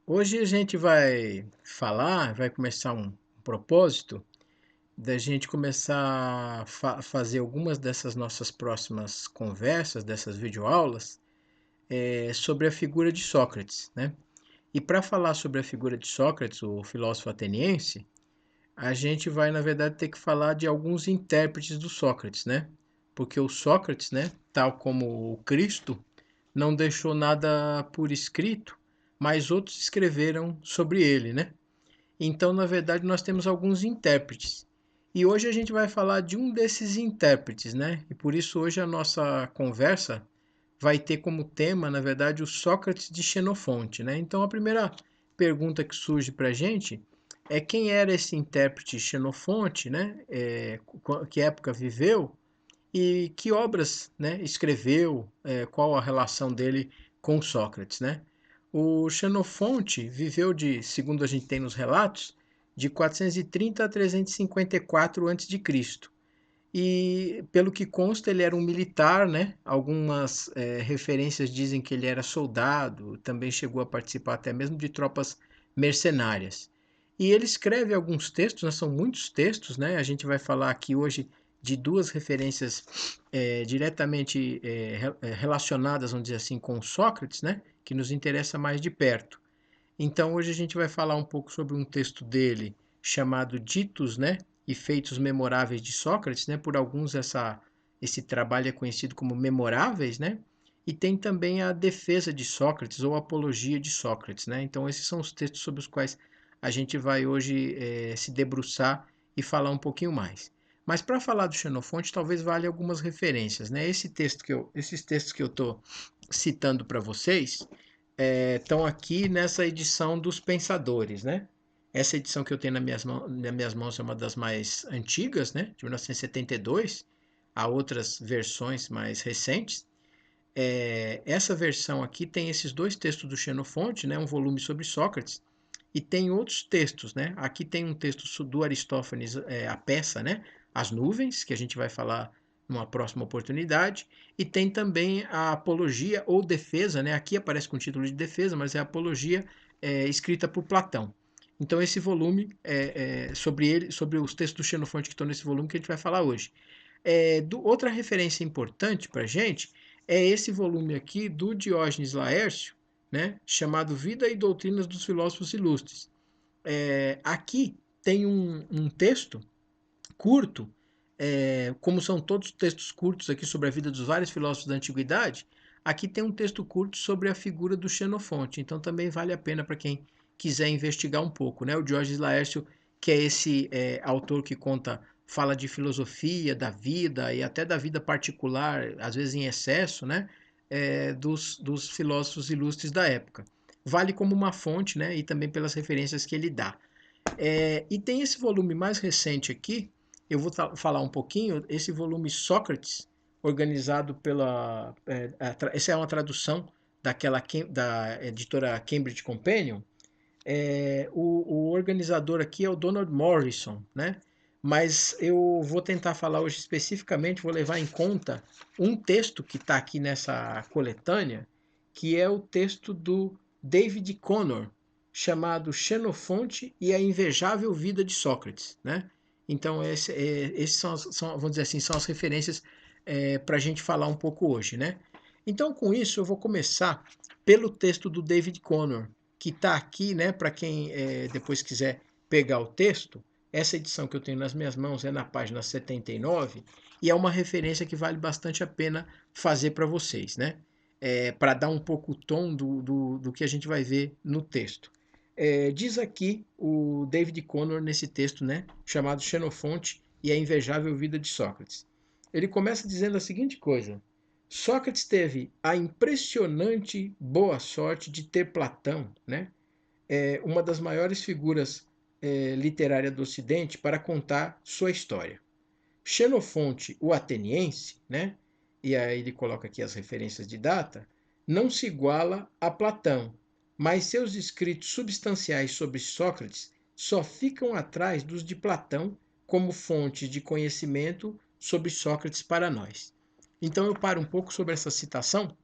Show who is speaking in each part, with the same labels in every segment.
Speaker 1: Hoje a gente vai começar um propósito da gente começar a fazer algumas dessas nossas próximas conversas, dessas videoaulas, sobre a figura de Sócrates, né? E para falar sobre a figura de Sócrates, o filósofo ateniense, a gente vai, na verdade, ter que falar de alguns intérpretes do Sócrates, né? Porque o Sócrates, né, tal como o Cristo, não deixou nada por escrito, mas outros escreveram sobre ele, né? Então, na verdade, nós temos alguns intérpretes. E hoje a gente vai falar de um desses intérpretes, né? E por isso hoje a nossa conversa vai ter como tema, na verdade, o Sócrates de Xenofonte, né? Então, a primeira pergunta que surge para a gente é quem era esse intérprete Xenofonte, né? Que época viveu e que obras, né, escreveu, qual a relação dele com Sócrates, né? O Xenofonte viveu segundo a gente tem nos relatos, de 430 a 354 a.C. E, pelo que consta, ele era um militar, né? Algumas referências dizem que ele era soldado, também chegou a participar até mesmo de tropas mercenárias. E ele escreve alguns textos, né? São muitos textos, né? A gente vai falar aqui hoje de duas referências diretamente relacionadas, vamos dizer assim, com Sócrates, né? Que nos interessa mais de perto. Então hoje a gente vai falar um pouco sobre um texto dele chamado Ditos, né, e Feitos Memoráveis de Sócrates, né? Por alguns esse trabalho é conhecido como Memoráveis, né? E tem também a Defesa de Sócrates ou Apologia de Sócrates, né? Então esses são os textos sobre os quais a gente vai hoje se debruçar e falar um pouquinho mais. Mas para falar do Xenofonte, talvez valha algumas referências, né? Esses textos que eu estou citando para vocês, estão aqui nessa edição dos Pensadores, né? Essa edição que eu tenho nas minhas mãos é uma das mais antigas, né? De 1972. Há outras versões mais recentes. Essa versão aqui tem esses dois textos do Xenofonte, né? Um volume sobre Sócrates, e tem outros textos, né? Aqui tem um texto do Aristófanes, a peça, né? As Nuvens, que a gente vai falar numa próxima oportunidade, e tem também a Apologia ou Defesa, né? Aqui aparece com o título de Defesa, mas é a Apologia escrita por Platão. Então esse volume sobre ele, sobre os textos do Xenofonte que estão nesse volume que a gente vai falar hoje. Outra referência importante para a gente é esse volume aqui do Diógenes Laércio, né, chamado Vida e Doutrinas dos Filósofos Ilustres. Aqui tem um texto curto, como são todos textos curtos aqui sobre a vida dos vários filósofos da antiguidade, aqui tem um texto curto sobre a figura do Xenofonte, então também vale a pena para quem quiser investigar um pouco, né? O Diógenes Laércio, que é esse autor que fala de filosofia, da vida e até da vida particular, às vezes em excesso, né? Dos filósofos ilustres da época. Vale como uma fonte, né? E também pelas referências que ele dá. E tem esse volume mais recente aqui, eu vou falar um pouquinho, esse volume Sócrates, organizado pela. Essa é uma tradução da editora Cambridge Companion. O organizador aqui é o Donald Morrison, né? Mas eu vou tentar falar hoje especificamente, vou levar em conta um texto que está aqui nessa coletânea, que é o texto do David Connor, chamado Xenofonte e a Invejável Vida de Sócrates, né? Então, esses vamos dizer assim, são as referências para a gente falar um pouco hoje, né? Então, com isso, eu vou começar pelo texto do David Connor, que está aqui, né, para quem depois quiser pegar o texto. Essa edição que eu tenho nas minhas mãos é na página 79 e é uma referência que vale bastante a pena fazer para vocês, né? Para dar um pouco o tom do que a gente vai ver no texto. Diz aqui o David Connor nesse texto, né, chamado Xenofonte e a Invejável Vida de Sócrates. Ele começa dizendo a seguinte coisa: Sócrates teve a impressionante boa sorte de ter Platão, né, uma das maiores figuras literárias do Ocidente, para contar sua história. Xenofonte, o ateniense, né, e aí ele coloca aqui as referências de data, não se iguala a Platão, mas seus escritos substanciais sobre Sócrates só ficam atrás dos de Platão como fontes de conhecimento sobre Sócrates para nós. Então eu paro um pouco sobre essa citação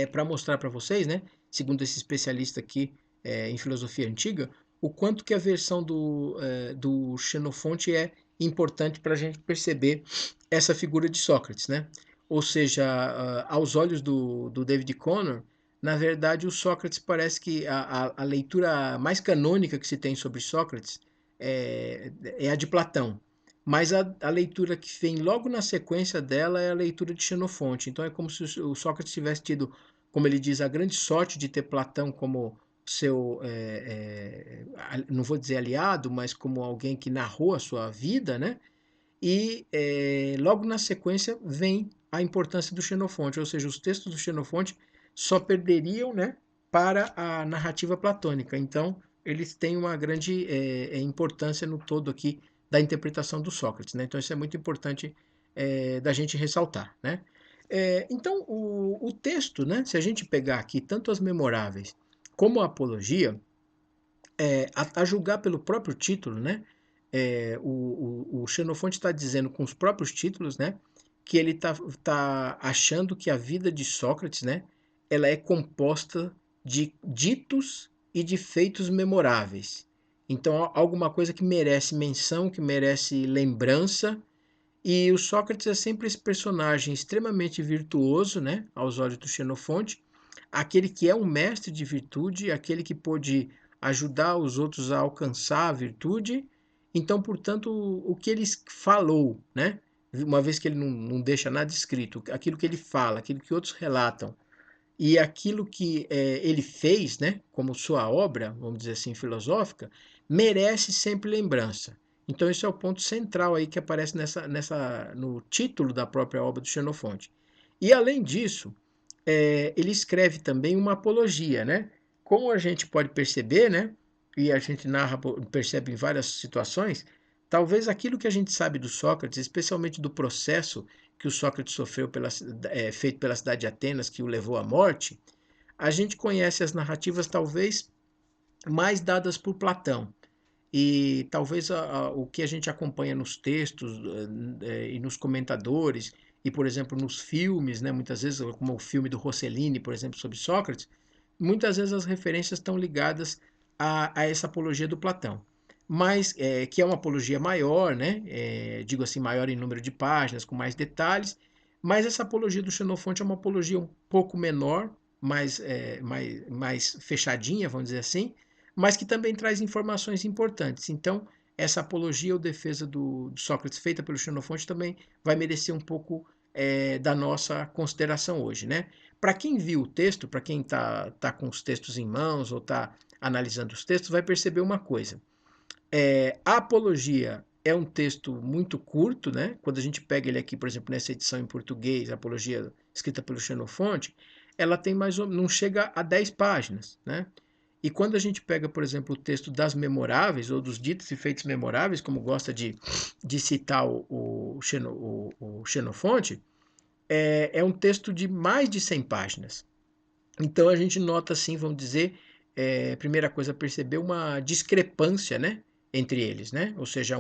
Speaker 1: para mostrar para vocês, né, segundo esse especialista aqui em filosofia antiga, o quanto que a versão do Xenofonte é importante para a gente perceber essa figura de Sócrates, né? Ou seja, aos olhos do David Conner, na verdade, o Sócrates parece que a leitura mais canônica que se tem sobre Sócrates é a de Platão. Mas a leitura que vem logo na sequência dela é a leitura de Xenofonte. Então é como se o Sócrates tivesse tido, como ele diz, a grande sorte de ter Platão como seu, não vou dizer aliado, mas como alguém que narrou a sua vida, né? E logo na sequência vem a importância do Xenofonte, ou seja, os textos do Xenofonte só perderiam, né, para a narrativa platônica. Então, eles têm uma grande importância no todo aqui da interpretação do Sócrates, né? Então, isso é muito importante da gente ressaltar, né? Então, o texto, né, se a gente pegar aqui tanto as memoráveis como a apologia, a julgar pelo próprio título, né? O Xenofonte está dizendo com os próprios títulos, né? Que ele tá achando que a vida de Sócrates, né? Ela é composta de ditos e de feitos memoráveis. Então, alguma coisa que merece menção, que merece lembrança. E o Sócrates é sempre esse personagem extremamente virtuoso, né? Aos olhos do Xenofonte, aquele que é um mestre de virtude, aquele que pôde ajudar os outros a alcançar a virtude. Então, portanto, o que ele falou, né? Uma vez que ele não deixa nada escrito, aquilo que ele fala, aquilo que outros relatam, e aquilo que ele fez, né, como sua obra, vamos dizer assim, filosófica, merece sempre lembrança. Então, esse é o ponto central aí que aparece no título da própria obra do Xenofonte. E, além disso, ele escreve também uma apologia, né? Como a gente pode perceber, né? E a gente percebe em várias situações, talvez aquilo que a gente sabe do Sócrates, especialmente do processo que o Sócrates sofreu feito pela cidade de Atenas, que o levou à morte, a gente conhece as narrativas talvez mais dadas por Platão. E talvez o que a gente acompanha nos textos e nos comentadores, e por exemplo nos filmes, né, muitas vezes, como o filme do Rossellini, por exemplo, sobre Sócrates, muitas vezes as referências estão ligadas a essa apologia do Platão. Mas que é uma apologia maior, né? Digo assim, maior em número de páginas, com mais detalhes, mas essa apologia do Xenofonte é uma apologia um pouco menor, mais fechadinha, vamos dizer assim, mas que também traz informações importantes. Então, essa apologia ou defesa do Sócrates feita pelo Xenofonte também vai merecer um pouco da nossa consideração hoje, né? Para quem viu o texto, para quem tá com os textos em mãos ou está analisando os textos, vai perceber uma coisa. A apologia é um texto muito curto, né? Quando a gente pega ele aqui, por exemplo, nessa edição em português, a apologia escrita pelo Xenofonte, ela tem mais ou não chega a 10 páginas, né? E quando a gente pega, por exemplo, o texto das memoráveis, ou dos ditos e feitos memoráveis, como gosta de citar o Xenofonte, é um texto de mais de 100 páginas. Então a gente nota, assim, vamos dizer, primeira coisa, perceber uma discrepância, né, entre eles, né? Ou seja,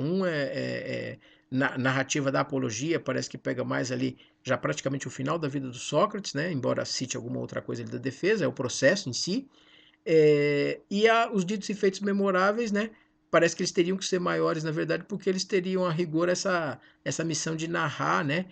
Speaker 1: na narrativa da apologia parece que pega mais ali já praticamente o final da vida do Sócrates, né? Embora cite alguma outra coisa ali da defesa, é o processo em si. Os ditos e feitos memoráveis, né? Parece que eles teriam que ser maiores, na verdade, porque eles teriam a rigor essa missão de narrar, né?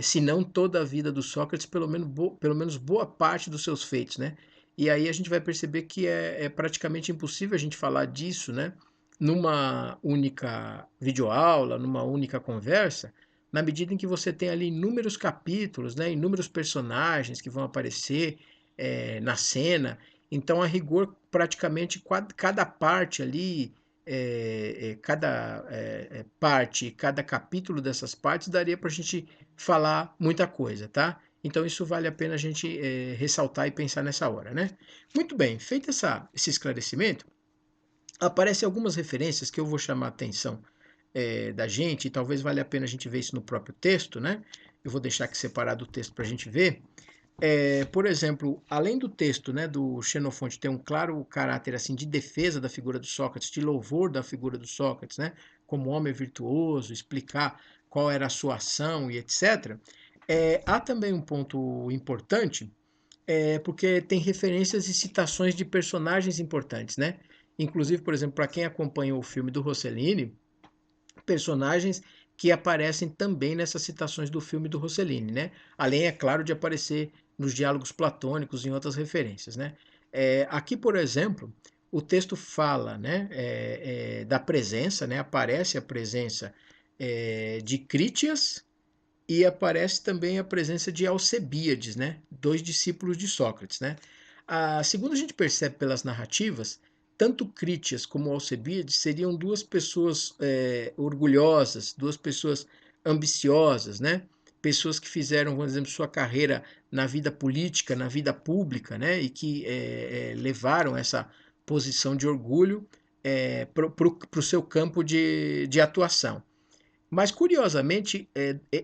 Speaker 1: Se não toda a vida do Sócrates, pelo menos boa parte dos seus feitos, né? E aí a gente vai perceber que é praticamente impossível a gente falar disso, né? Numa única videoaula, numa única conversa, na medida em que você tem ali inúmeros capítulos, né? Inúmeros personagens que vão aparecer na cena. Então, a rigor, praticamente cada parte ali, cada parte, cada capítulo dessas partes daria para a gente falar muita coisa, tá? Então, isso vale a pena a gente ressaltar e pensar nessa hora, né? Muito bem, feito esse esclarecimento, aparecem algumas referências que eu vou chamar a atenção da gente, e talvez valha a pena a gente ver isso no próprio texto, né? Eu vou deixar aqui separado o texto para a gente ver. Por exemplo, além do texto, né, do Xenofonte ter um claro caráter assim de defesa da figura do Sócrates, de louvor da figura do Sócrates, né, como homem virtuoso, explicar qual era a sua ação e etc. Há também um ponto importante porque tem referências e citações de personagens importantes, né? Inclusive, por exemplo, para quem acompanhou o filme do Rossellini, personagens que aparecem também nessas citações do filme do Rossellini, né? Além, é claro, de aparecer nos diálogos platônicos e em outras referências, né? Aqui, por exemplo, o texto fala, né, da presença, né? Aparece a presença de Crítias e aparece também a presença de Alcebíades, né? Dois discípulos de Sócrates, né? Segundo a gente percebe pelas narrativas, tanto Crítias como Alcebíades seriam duas pessoas orgulhosas, duas pessoas ambiciosas, né? Pessoas que fizeram, vamos dizer, sua carreira na vida política, na vida pública, né? E que levaram essa posição de orgulho para o seu campo de atuação. Mas, curiosamente,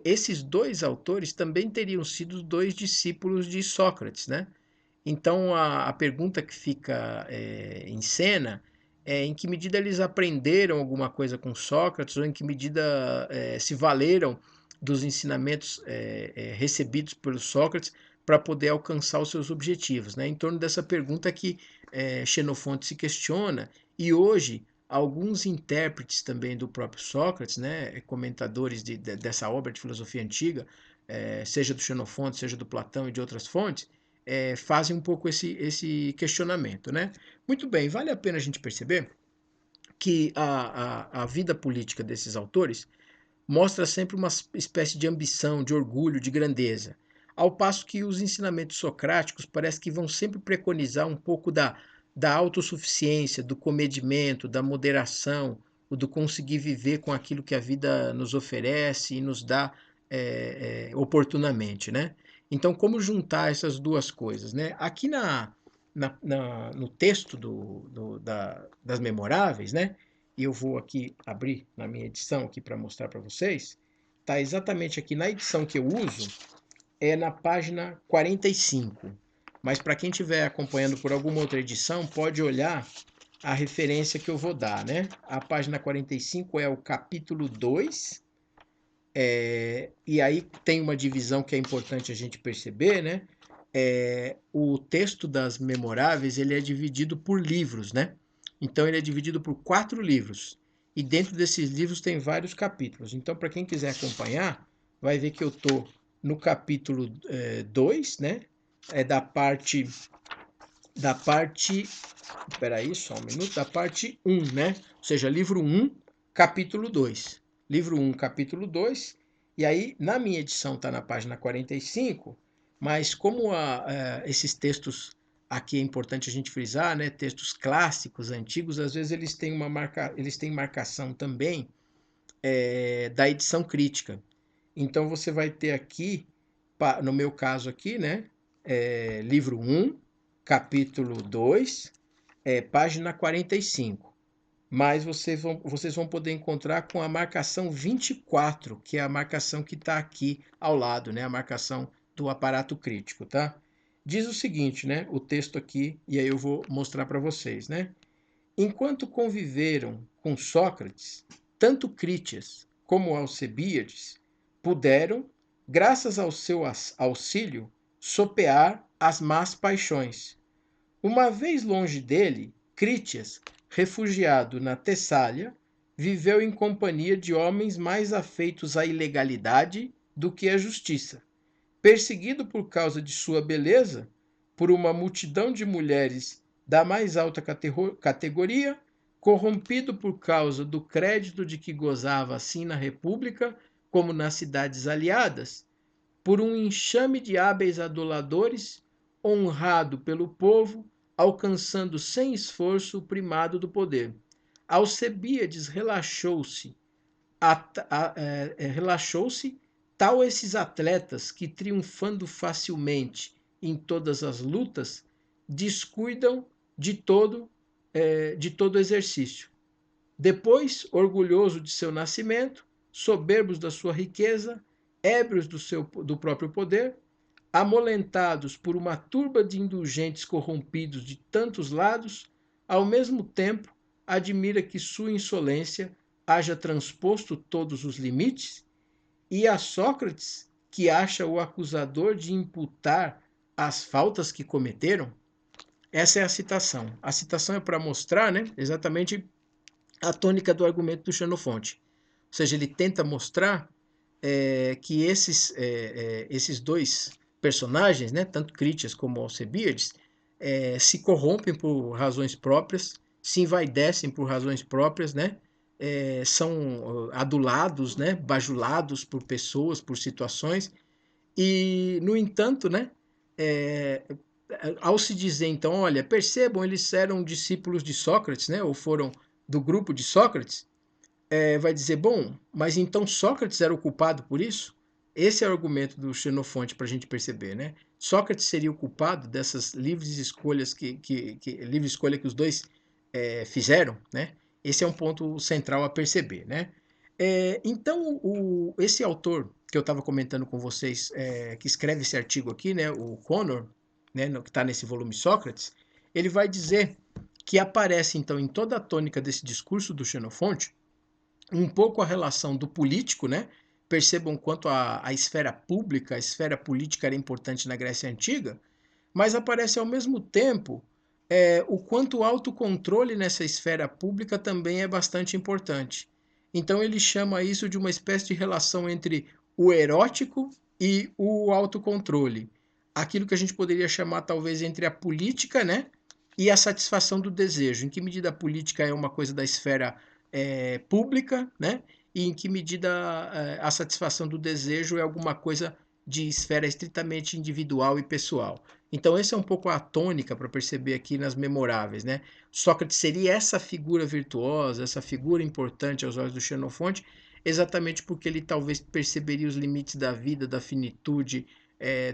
Speaker 1: esses dois autores também teriam sido dois discípulos de Sócrates, né? Então, a pergunta que fica em cena é em que medida eles aprenderam alguma coisa com Sócrates ou em que medida se valeram dos ensinamentos recebidos pelo Sócrates para poder alcançar os seus objetivos, né? Em torno dessa pergunta que Xenofonte se questiona e hoje alguns intérpretes também do próprio Sócrates, né, comentadores dessa obra de filosofia antiga, seja do Xenofonte, seja do Platão e de outras fontes, fazem um pouco esse questionamento, né? Muito bem, vale a pena a gente perceber que a vida política desses autores mostra sempre uma espécie de ambição, de orgulho, de grandeza, ao passo que os ensinamentos socráticos parece que vão sempre preconizar um pouco da autossuficiência, do comedimento, da moderação, o do conseguir viver com aquilo que a vida nos oferece e nos dá oportunamente, né? Então, como juntar essas duas coisas, né? Aqui no texto das memoráveis, né? E eu vou aqui abrir na minha edição aqui para mostrar para vocês, tá exatamente aqui na edição que eu uso, é na página 45. Mas para quem estiver acompanhando por alguma outra edição, pode olhar a referência que eu vou dar, né? A página 45 é o capítulo 2, e aí tem uma divisão que é importante a gente perceber, né? O texto das memoráveis ele é dividido por livros, né? Então ele é dividido por 4 livros. E dentro desses livros tem vários capítulos. Então, para quem quiser acompanhar, vai ver que eu estou no capítulo 2, né? É da parte. Espera aí, só um minuto. Da parte um, né? Ou seja, livro um, capítulo 2. Livro um, capítulo 2. E aí, na minha edição, está na página 45, mas como esses textos aqui é importante a gente frisar, né? Textos clássicos, antigos, às vezes eles têm marcação também da edição crítica. Então você vai ter aqui, no meu caso aqui, né? Livro um, capítulo 2, página 45. Mas vocês vão poder encontrar com a marcação 24, que é a marcação que está aqui ao lado, né? A marcação do aparato crítico, tá? Diz o seguinte, né? O texto aqui, e aí eu vou mostrar para vocês, né? Enquanto conviveram com Sócrates, tanto Crítias como Alcebíades puderam, graças ao seu auxílio, sopear as más paixões. Uma vez longe dele, Crítias, refugiado na Tessália, viveu em companhia de homens mais afeitos à ilegalidade do que à justiça. Perseguido por causa de sua beleza, por uma multidão de mulheres da mais alta categoria, corrompido por causa do crédito de que gozava assim na República como nas cidades aliadas, por um enxame de hábeis aduladores, honrado pelo povo, alcançando sem esforço o primado do poder. Alcebíades relaxou-se tal esses atletas que, triunfando facilmente em todas as lutas, descuidam de todo exercício. Depois, orgulhoso de seu nascimento, soberbos da sua riqueza, ébrios do próprio poder, amolentados por uma turba de indulgentes corrompidos de tantos lados, ao mesmo tempo admira que sua insolência haja transposto todos os limites, e a Sócrates, que acha o acusador de imputar as faltas que cometeram. Essa é a citação. A citação é para mostrar, né, exatamente a tônica do argumento do Xenofonte. Ou seja, ele tenta mostrar que esses dois personagens, né, tanto Critias como Alcebiades, se corrompem por razões próprias, se envaidecem por razões próprias, né, são adulados, né, bajulados por pessoas, por situações, e, no entanto, né, é, ao se dizer, então, olha, percebam, eles eram discípulos de Sócrates, né, ou foram do grupo de Sócrates, vai dizer, bom, mas então Sócrates era o culpado por isso? Esse é o argumento do Xenofonte para a gente perceber, né? Sócrates seria o culpado dessas livres escolhas livre escolha que os dois fizeram, né? Esse é um ponto central a perceber, né? Então, esse autor que eu estava comentando com vocês, que escreve esse artigo aqui, né, o Connor, né, que está nesse volume Sócrates, ele vai dizer que aparece, então, em toda a tônica desse discurso do Xenofonte, um pouco a relação do político, né? Percebam quanto a esfera pública, a esfera política era importante na Grécia Antiga, mas aparece ao mesmo tempo o quanto o autocontrole nessa esfera pública também é bastante importante. Então ele chama isso de uma espécie de relação entre o erótico e o autocontrole. Aquilo que a gente poderia chamar talvez entre a política, né, e a satisfação do desejo. Em que medida a política é uma coisa da esfera pública, né, e em que medida a satisfação do desejo é alguma coisa de esfera estritamente individual e pessoal. Então, essa é um pouco a tônica para perceber aqui nas memoráveis, né? Sócrates seria essa figura virtuosa, essa figura importante aos olhos do Xenofonte, exatamente porque ele talvez perceberia os limites da vida, da finitude,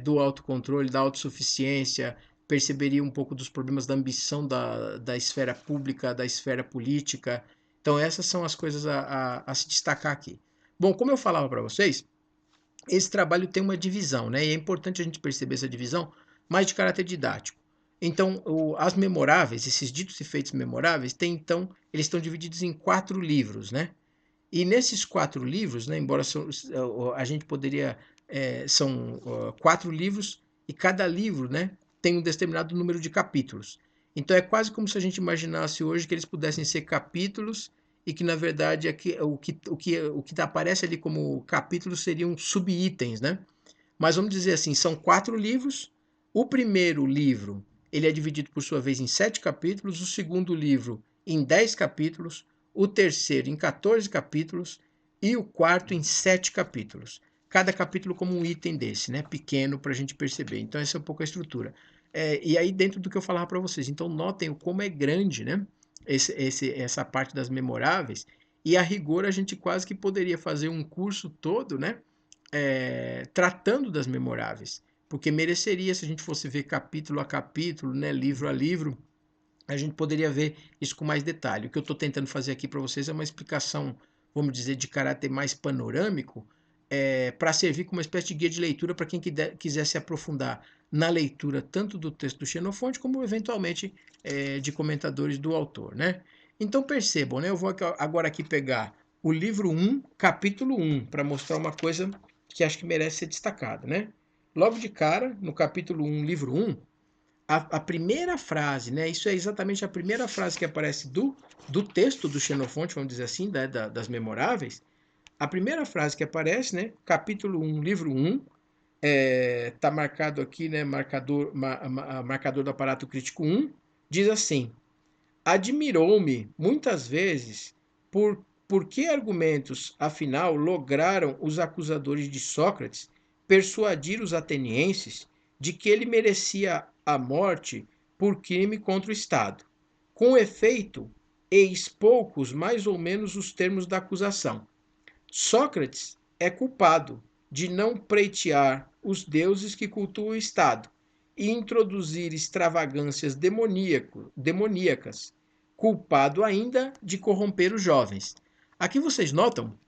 Speaker 1: do autocontrole, da autossuficiência, perceberia um pouco dos problemas da ambição da esfera pública, da esfera política. Então, essas são as coisas a se destacar aqui. Bom, como eu falava para vocês, esse trabalho tem uma divisão, né? E é importante a gente perceber essa divisão mais de caráter didático. Então, as memoráveis, esses ditos e feitos memoráveis, então, eles estão divididos em 4 livros, né? E nesses 4 livros, né, embora a gente poderia, são 4 livros, e cada livro, né, tem um determinado número de capítulos. Então é quase como se a gente imaginasse hoje que eles pudessem ser capítulos e que, na verdade, o que aparece ali como capítulos seriam subitens, né? Mas vamos dizer assim, são 4 livros. O primeiro livro, ele é dividido por sua vez em 7 capítulos, o segundo livro em 10 capítulos, o terceiro em 14 capítulos e o quarto em 7 capítulos. Cada capítulo como um item desse, né? Pequeno para a gente perceber. Então essa é um pouco a estrutura. E aí dentro do que eu falava para vocês. Então notem como é grande, né? Essa parte das memoráveis. E a rigor a gente quase que poderia fazer um curso todo, né? Tratando das memoráveis, porque mereceria se a gente fosse ver capítulo a capítulo, né, livro a livro, a gente poderia ver isso com mais detalhe. O que eu estou tentando fazer aqui para vocês é uma explicação, vamos dizer, de caráter mais panorâmico, para servir como uma espécie de guia de leitura para quem quiser se aprofundar na leitura tanto do texto do Xenofonte como eventualmente de comentadores do autor, né? Então percebam, né? Eu vou agora aqui pegar o livro 1, capítulo 1, para mostrar uma coisa que acho que merece ser destacada, né? Logo de cara, no capítulo 1, livro 1, a primeira frase, né? Isso é exatamente a primeira frase que aparece do texto do Xenofonte, vamos dizer assim, das memoráveis. A primeira frase que aparece, né? Capítulo 1, livro 1, tá marcado aqui, né? Marcador do aparato crítico 1, diz assim: admirou-me muitas vezes por que argumentos, afinal, lograram os acusadores de Sócrates persuadir os atenienses de que ele merecia a morte por crime contra o Estado. Com efeito, eis poucos mais ou menos os termos da acusação. Sócrates é culpado de não preitear os deuses que cultuam o Estado e introduzir extravagâncias demoníacas, culpado ainda de corromper os jovens. Aqui vocês notam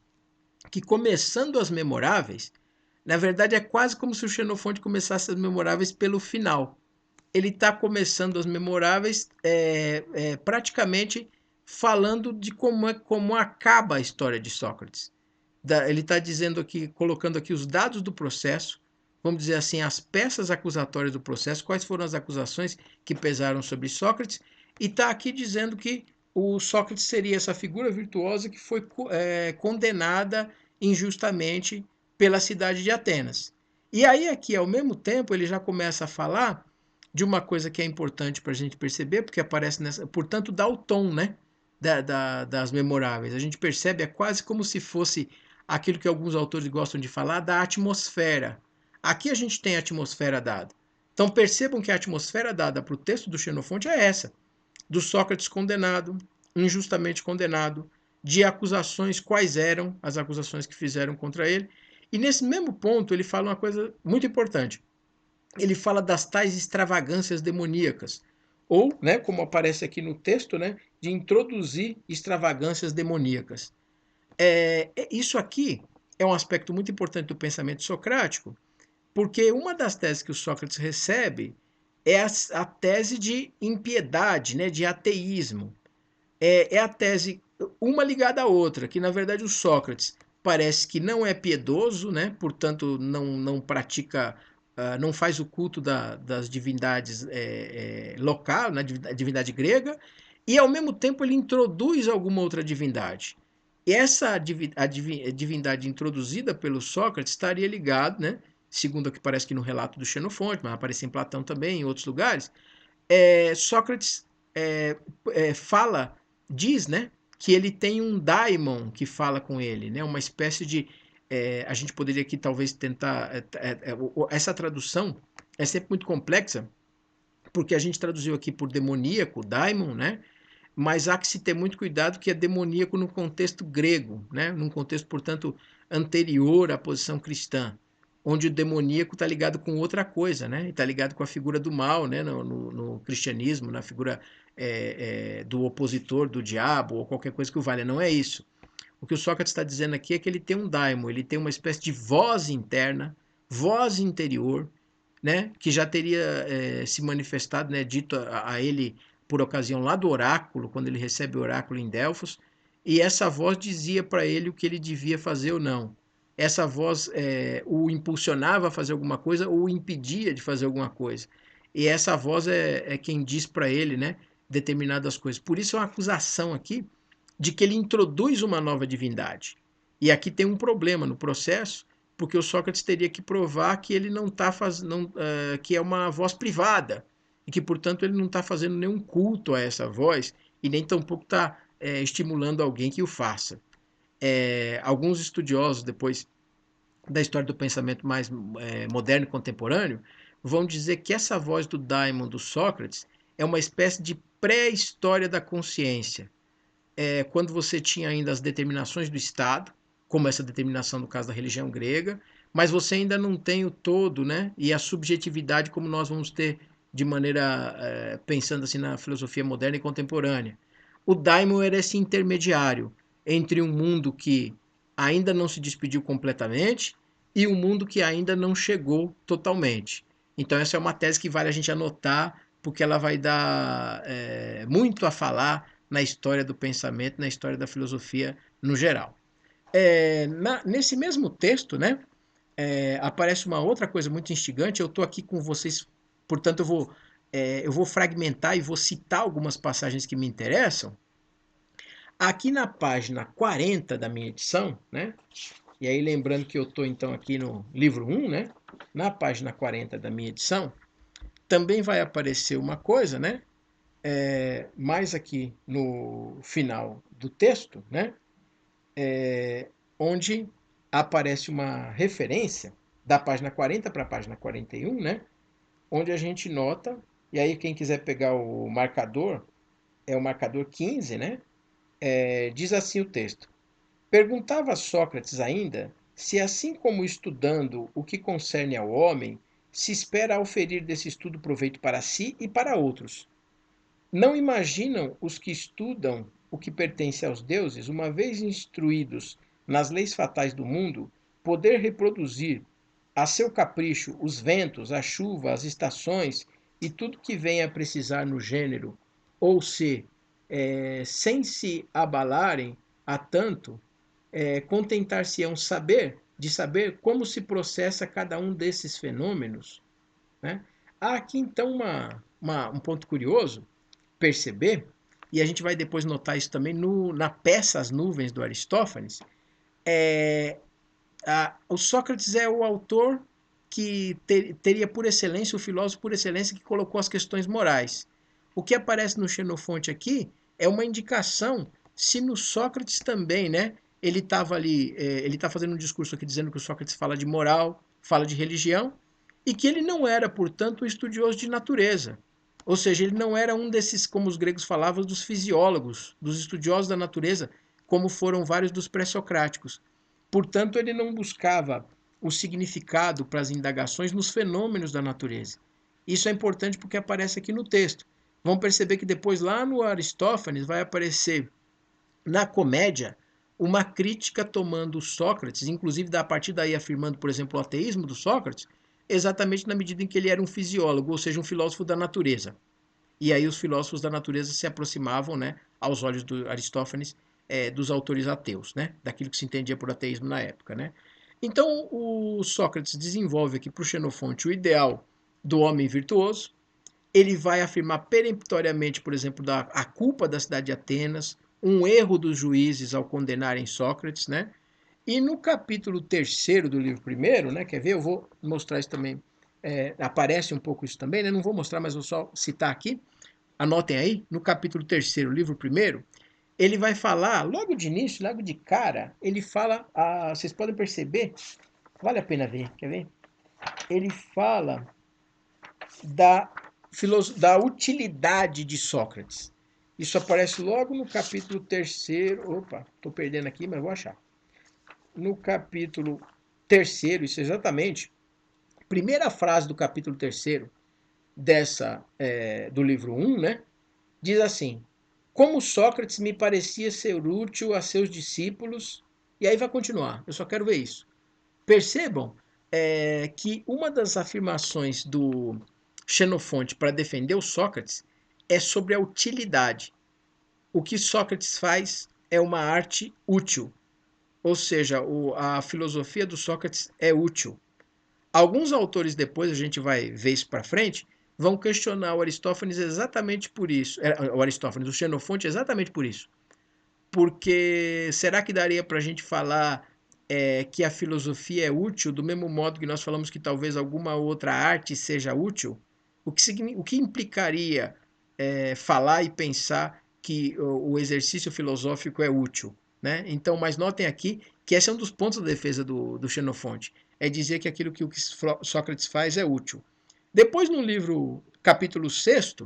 Speaker 1: que, começando as memoráveis, na verdade é quase como se o Xenofonte começasse as memoráveis pelo final. Ele está começando as memoráveis praticamente falando de como acaba a história de Sócrates. Ele está dizendo aqui, colocando aqui os dados do processo, vamos dizer assim, as peças acusatórias do processo, quais foram as acusações que pesaram sobre Sócrates, e está aqui dizendo que o Sócrates seria essa figura virtuosa que foi condenada injustamente pela cidade de Atenas. E aí aqui, ao mesmo tempo, ele já começa a falar de uma coisa que é importante para a gente perceber, porque aparece nessa, portanto, dá o tom, né, das memoráveis. A gente percebe, é quase como se fosse aquilo que alguns autores gostam de falar, da atmosfera. Aqui a gente tem a atmosfera dada. Então percebam que a atmosfera dada para o texto do Xenofonte é essa, do Sócrates condenado, injustamente condenado, de acusações, quais eram as acusações que fizeram contra ele. E nesse mesmo ponto ele fala uma coisa muito importante. Ele fala das tais extravagâncias demoníacas, ou, né, como aparece aqui no texto, né, de introduzir extravagâncias demoníacas. Isso aqui é um aspecto muito importante do pensamento socrático, porque uma das teses que o Sócrates recebe é a tese de impiedade, né, de ateísmo. É a tese uma ligada à outra, que na verdade o Sócrates parece que não é piedoso, né, portanto não pratica, não faz o culto das divindades local, na divindade grega, e ao mesmo tempo ele introduz alguma outra divindade. E essa divindade introduzida pelo Sócrates estaria ligada, né, segundo o que parece que no relato do Xenofonte, mas aparece em Platão também, em outros lugares, Sócrates é, fala, diz, né, que ele tem um daimon que fala com ele, né, uma espécie de, a gente poderia aqui talvez tentar, essa tradução é sempre muito complexa, porque a gente traduziu aqui por demoníaco, daimon, né, mas há que se ter muito cuidado que é demoníaco no contexto grego, né? Num contexto, portanto, anterior à posição cristã, onde o demoníaco está ligado com outra coisa, né? Está ligado com a figura do mal, né? No cristianismo, na figura do opositor, do diabo, ou qualquer coisa que o valha. Não é isso. O que o Sócrates está dizendo aqui é que ele tem um daimon, ele tem uma espécie de voz interna, voz interior, né, que já teria se manifestado, né, dito a ele por ocasião lá do oráculo, quando ele recebe o oráculo em Delfos, e essa voz dizia para ele o que ele devia fazer ou não. Essa voz o impulsionava a fazer alguma coisa ou o impedia de fazer alguma coisa. E essa voz é quem diz para ele, né, determinadas coisas. Por isso é uma acusação aqui de que ele introduz uma nova divindade. E aqui tem um problema no processo, porque o Sócrates teria que provar que ele não está fazendo, que é uma voz privada e que, portanto, ele não está fazendo nenhum culto a essa voz e nem tampouco está estimulando alguém que o faça. Alguns estudiosos, depois da história do pensamento mais moderno e contemporâneo, vão dizer que essa voz do daimon do Sócrates é uma espécie de pré-história da consciência, quando você tinha ainda as determinações do Estado, como essa determinação no caso da religião grega, mas você ainda não tem o todo, né? E a subjetividade como nós vamos ter de maneira, pensando assim na filosofia moderna e contemporânea. O daimon era esse intermediário entre um mundo que ainda não se despediu completamente e um mundo que ainda não chegou totalmente. Então essa é uma tese que vale a gente anotar, porque ela vai dar muito a falar na história do pensamento, na história da filosofia no geral. Nesse mesmo texto, né, aparece uma outra coisa muito instigante. Eu estou aqui com vocês, portanto, eu vou fragmentar e vou citar algumas passagens que me interessam. Aqui na página 40 da minha edição, né, e aí lembrando que eu estou então aqui no livro 1, né, na página 40 da minha edição, também vai aparecer uma coisa, né, mais aqui no final do texto, né, onde aparece uma referência da página 40 para a página 41, né, onde a gente nota, e aí quem quiser pegar o marcador, é o marcador 15, né, diz assim o texto. Perguntava Sócrates ainda se, assim como estudando o que concerne ao homem, se espera auferir desse estudo proveito para si e para outros. Não imaginam os que estudam o que pertence aos deuses, uma vez instruídos nas leis fatais do mundo, poder reproduzir a seu capricho os ventos, a chuva, as estações e tudo que venha a precisar no gênero, ou se, sem se abalarem a tanto, contentar-se-ão saber de saber como se processa cada um desses fenômenos, né? Há aqui então um ponto curioso perceber, e a gente vai depois notar isso também na peça As Nuvens do Aristófanes. O Sócrates é o autor que teria por excelência, o filósofo por excelência que colocou as questões morais. O que aparece no Xenofonte aqui é uma indicação se no Sócrates também, né? Ele estava ali, ele está fazendo um discurso aqui dizendo que o Sócrates fala de moral, fala de religião, e que ele não era, portanto, um estudioso de natureza. Ou seja, ele não era um desses, como os gregos falavam, dos fisiólogos, dos estudiosos da natureza, como foram vários dos pré-socráticos. Portanto, ele não buscava o significado para as indagações nos fenômenos da natureza. Isso é importante porque aparece aqui no texto. Vão perceber que depois, lá no Aristófanes, vai aparecer na comédia uma crítica tomando Sócrates, inclusive a partir daí afirmando, por exemplo, o ateísmo do Sócrates, exatamente na medida em que ele era um fisiólogo, ou seja, um filósofo da natureza. E aí os filósofos da natureza se aproximavam, né, aos olhos do Aristófanes, dos autores ateus, né, daquilo que se entendia por ateísmo na época. Né. Então o Sócrates desenvolve aqui para o Xenofonte o ideal do homem virtuoso. Ele vai afirmar peremptoriamente, por exemplo, a culpa da cidade de Atenas, um erro dos juízes ao condenarem Sócrates, né? E no capítulo terceiro do livro primeiro, né? Quer ver? Eu vou mostrar isso também. Aparece um pouco isso também, né? Não vou mostrar, mas vou só citar aqui. Anotem aí, no capítulo terceiro, livro primeiro, ele vai falar, logo de início, logo de cara, ele fala, vocês podem perceber, vale a pena ver, quer ver? Ele fala da, da utilidade de Sócrates. Isso aparece logo no capítulo terceiro. Opa, estou perdendo aqui, mas vou achar. No capítulo terceiro, isso exatamente, primeira frase do capítulo terceiro do livro 1, né? Diz assim: como Sócrates me parecia ser útil a seus discípulos. E aí vai continuar, eu só quero ver isso. Percebam que uma das afirmações do Xenofonte para defender o Sócrates é sobre a utilidade. O que Sócrates faz é uma arte útil, ou seja, a filosofia do Sócrates é útil. Alguns autores depois, a gente vai ver isso para frente, vão questionar o Aristófanes exatamente por isso. O Aristófanes, o Xenofonte, exatamente por isso. Porque será que daria para a gente falar que a filosofia é útil do mesmo modo que nós falamos que talvez alguma outra arte seja útil? O que implicaria falar e pensar que o exercício filosófico é útil? Né? Então, mas notem aqui que esse é um dos pontos da defesa do Xenofonte, é dizer que aquilo que o Sócrates faz é útil. Depois, no livro, capítulo 6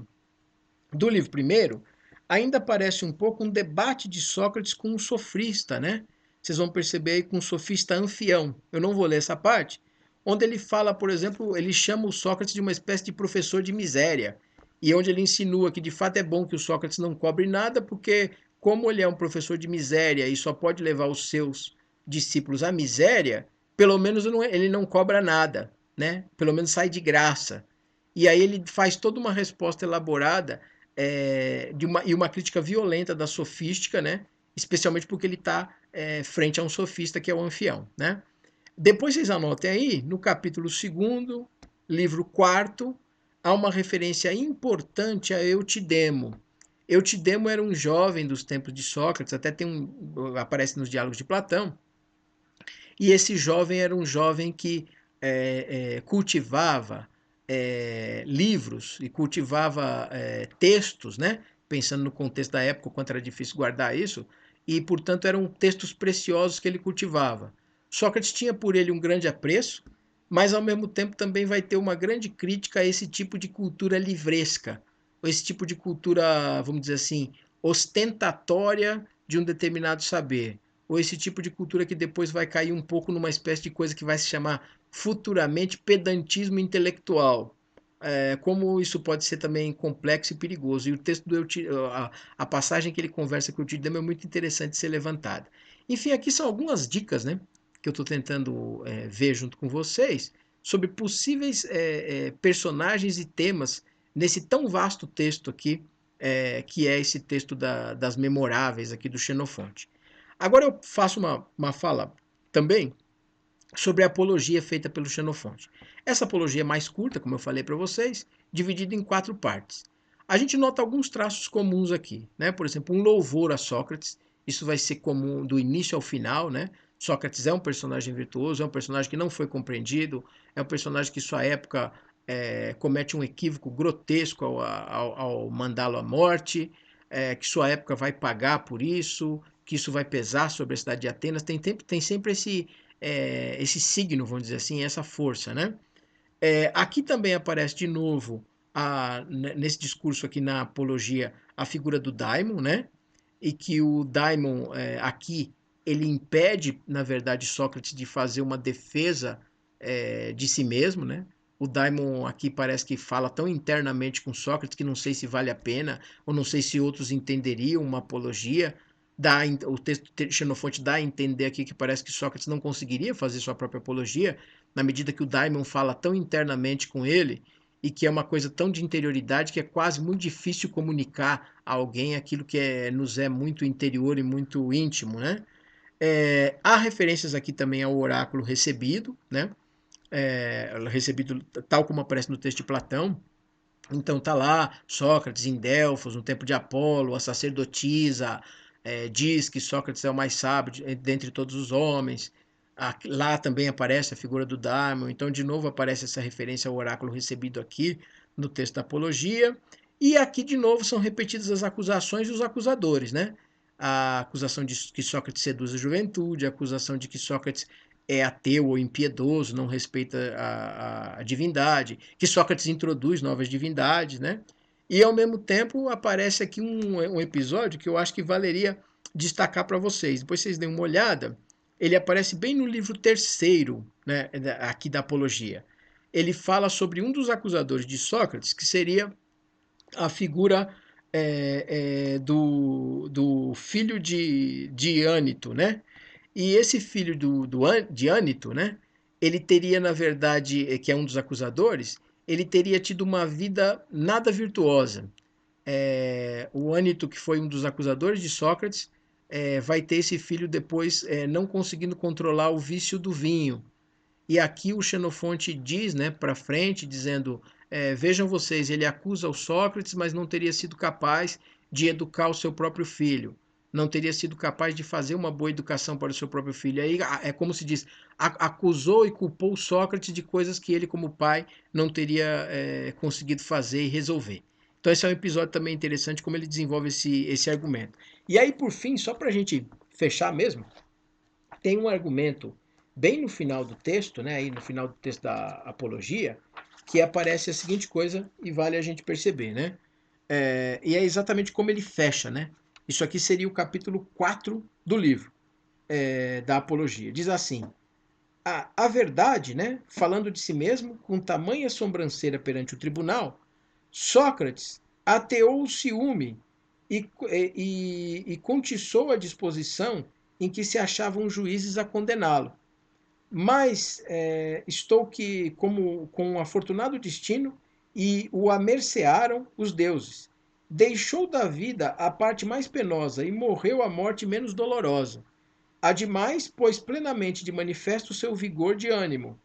Speaker 1: do livro primeiro, ainda aparece um pouco um debate de Sócrates com um sofista, né? Vocês vão perceber aí com o sofista Anfião. Eu não vou ler essa parte, onde ele fala, por exemplo, ele chama o Sócrates de uma espécie de professor de miséria, e onde ele insinua que de fato é bom que o Sócrates não cobre nada, porque como ele é um professor de miséria e só pode levar os seus discípulos à miséria, pelo menos ele não cobra nada, né? Pelo menos sai de graça. E aí ele faz toda uma resposta elaborada e uma crítica violenta da sofística, né? Especialmente porque ele está frente a um sofista que é o Anfião. Né? Depois vocês anotem aí, no capítulo 2º, livro 4º, há uma referência importante a Eutidemo. Eutidemo era um jovem dos tempos de Sócrates, até aparece nos diálogos de Platão, e esse jovem era um jovem que cultivava livros e cultivava textos, né? Pensando no contexto da época, o quanto era difícil guardar isso, e, portanto, eram textos preciosos que ele cultivava. Sócrates tinha por ele um grande apreço, mas, ao mesmo tempo, também vai ter uma grande crítica a esse tipo de cultura livresca, ou esse tipo de cultura, vamos dizer assim, ostentatória de um determinado saber, ou esse tipo de cultura que depois vai cair um pouco numa espécie de coisa que vai se chamar futuramente pedantismo intelectual. Como isso pode ser também complexo e perigoso. E o texto a passagem que ele conversa com o Eutidemo é muito interessante de ser levantada. Enfim, aqui são algumas dicas, né, que eu estou tentando ver junto com vocês sobre possíveis personagens e temas nesse tão vasto texto aqui, que é esse texto das memoráveis aqui do Xenofonte. Agora eu faço uma fala também sobre a apologia feita pelo Xenofonte. Essa apologia é mais curta, como eu falei para vocês, dividida em 4 partes. A gente nota alguns traços comuns aqui, né? Por exemplo, um louvor a Sócrates, isso vai ser comum do início ao final, né? Sócrates é um personagem virtuoso, é um personagem que não foi compreendido, é um personagem que sua época comete um equívoco grotesco ao mandá-lo à morte, que sua época vai pagar por isso, que isso vai pesar sobre a cidade de Atenas. Tem sempre esse signo, vamos dizer assim, essa força, né? Aqui também aparece de novo, nesse discurso aqui na apologia, a figura do daimon, né? E que o daimon aqui ele impede, na verdade, Sócrates de fazer uma defesa de si mesmo, né? O daimon aqui parece que fala tão internamente com Sócrates que não sei se vale a pena, ou não sei se outros entenderiam uma apologia. O texto Xenofonte dá a entender aqui que parece que Sócrates não conseguiria fazer sua própria apologia, na medida que o daimon fala tão internamente com ele e que é uma coisa tão de interioridade que é quase muito difícil comunicar a alguém aquilo que nos é muito interior e muito íntimo, né? Há referências aqui também ao oráculo recebido, né? Recebido tal como aparece no texto de Platão. Então tá lá Sócrates em Delfos, no tempo de Apolo, a sacerdotisa diz que Sócrates é o mais sábio dentre todos os homens. Lá também aparece a figura do Daimon, então de novo aparece essa referência ao oráculo recebido aqui no texto da Apologia. E aqui de novo são repetidas as acusações e os acusadores, né? A acusação de que Sócrates seduz a juventude, a acusação de que Sócrates é ateu ou impiedoso, não respeita a divindade, que Sócrates introduz novas divindades, né? E ao mesmo tempo aparece aqui um episódio que eu acho que valeria destacar para vocês. Depois vocês deem uma olhada. Ele aparece bem no livro terceiro, né, aqui da Apologia. Ele fala sobre um dos acusadores de Sócrates, que seria a figura do filho de Ânito, né? E esse filho de Ânito, né? Ele teria, na verdade, que é um dos acusadores, ele teria tido uma vida nada virtuosa. O Ânito, que foi um dos acusadores de Sócrates, vai ter esse filho depois não conseguindo controlar o vício do vinho. E aqui o Xenofonte diz, né, para frente, dizendo: vejam vocês, ele acusa o Sócrates, mas não teria sido capaz de educar o seu próprio filho. Não teria sido capaz de fazer uma boa educação para o seu próprio filho. Aí é como se diz: acusou e culpou Sócrates de coisas que ele, como pai, não teria conseguido fazer e resolver. Então, esse é um episódio também interessante, como ele desenvolve esse argumento. E aí, por fim, só para a gente fechar mesmo, tem um argumento bem no final do texto, né, aí no final do texto da apologia, que aparece a seguinte coisa e vale a gente perceber, né? E é exatamente como ele fecha, né? Isso aqui seria o capítulo 4 do livro da apologia. Diz assim: a verdade, né, falando de si mesmo, com tamanha sobranceira perante o tribunal, Sócrates ateou o ciúme e contiçou a disposição em que se achavam juízes a condená-lo. Mas estou que, como com um afortunado destino, e o amercearam os deuses. Deixou da vida a parte mais penosa e morreu a morte menos dolorosa. Ademais, pôs plenamente de manifesto o seu vigor de ânimo,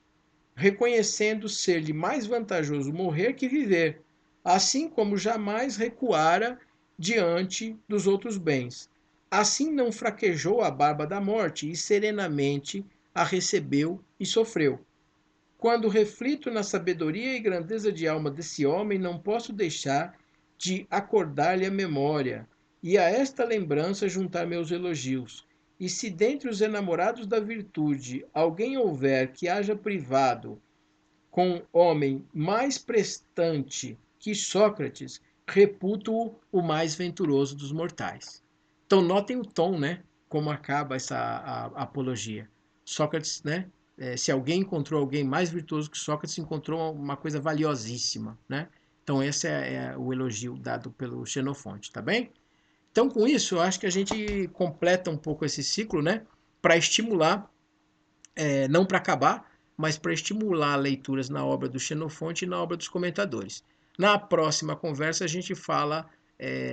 Speaker 1: reconhecendo ser-lhe mais vantajoso morrer que viver, assim como jamais recuara diante dos outros bens. Assim não fraquejou a barba da morte e serenamente a recebeu e sofreu. Quando reflito na sabedoria e grandeza de alma desse homem, não posso deixar de acordar-lhe a memória e a esta lembrança juntar meus elogios. E se dentre os enamorados da virtude alguém houver que haja privado com homem mais prestante que Sócrates, reputo-o o mais venturoso dos mortais. Então notem o tom, né? Como acaba essa apologia. Sócrates, né? Se alguém encontrou alguém mais virtuoso que Sócrates, encontrou uma coisa valiosíssima, né? Então esse é o elogio dado pelo Xenofonte, tá bem? Então com isso, eu acho que a gente completa um pouco esse ciclo, né? Para estimular não para acabar, mas para estimular leituras na obra do Xenofonte e na obra dos comentadores. Na próxima conversa a gente fala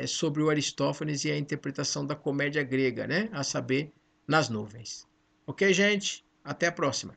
Speaker 1: sobre o Aristófanes e a interpretação da comédia grega, né? A saber, nas nuvens. Ok, gente? Até a próxima.